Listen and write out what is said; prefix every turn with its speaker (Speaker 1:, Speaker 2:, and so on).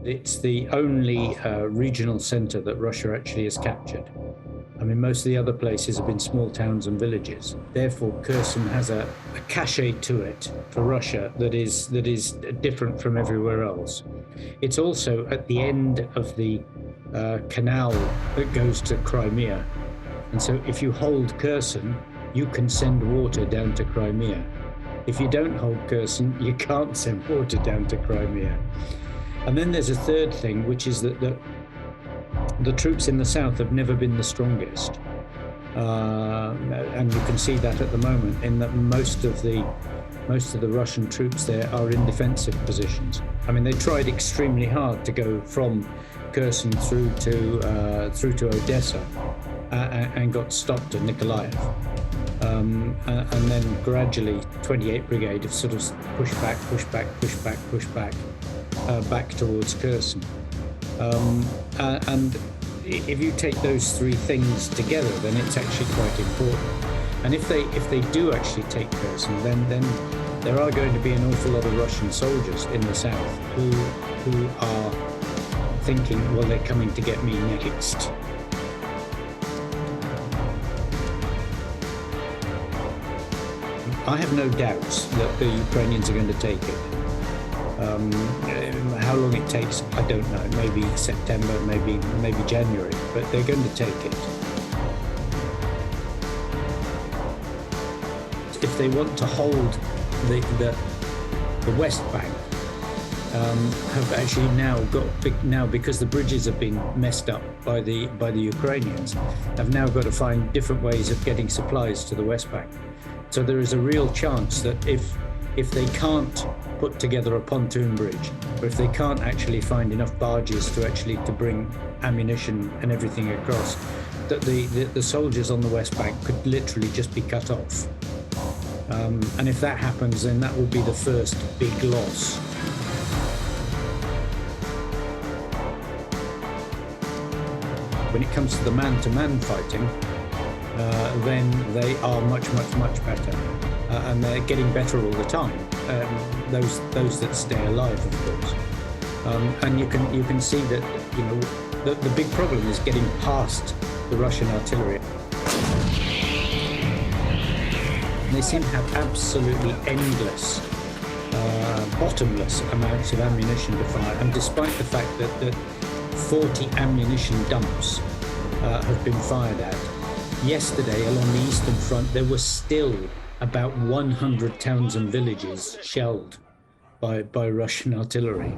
Speaker 1: It's the only regional center that Russia actually has captured. I mean, most of the other places have been small towns and villages. Therefore, Kherson has a cachet to it for Russia that is different from everywhere else. It's also at the end of the canal that goes to Crimea. And so if you hold Kherson, you can send water down to Crimea. If you don't hold Kherson, you can't send water down to Crimea. And then there's a third thing, which is that the troops in the south have never been the strongest. And you can see that at the moment in that most of the Russian troops there are in defensive positions. I mean, they tried extremely hard to go from Kherson through to Odessa and got stopped at Nikolaev. And then gradually 28th Brigade have sort of pushed back back towards Kherson. And if you take those three things together, then it's actually quite important. And if they do actually take Kherson, then there are going to be an awful lot of Russian soldiers in the south who are thinking, well, they're coming to get me next. I have no doubts that the Ukrainians are going to take it. How long it takes, I don't know. Maybe September, maybe January, but they're going to take it. If they want to hold the West Bank, have actually now because the bridges have been messed up by the Ukrainians, have now got to find different ways of getting supplies to the West Bank. So there is a real chance that if they can't put together a pontoon bridge, or if they can't actually find enough barges to bring ammunition and everything across, that the soldiers on the West Bank could literally just be cut off. And if that happens, then that will be the first big loss. When it comes to the man-to-man fighting, then they are much better, and they're getting better all the time. Those that stay alive, of course, and you can see that the big problem is getting past the Russian artillery. They seem to have absolutely endless, bottomless amounts of ammunition to fire, and despite the fact that 40 ammunition dumps have been fired at. Yesterday, along the Eastern Front, there were still about 100 towns and villages shelled by Russian artillery.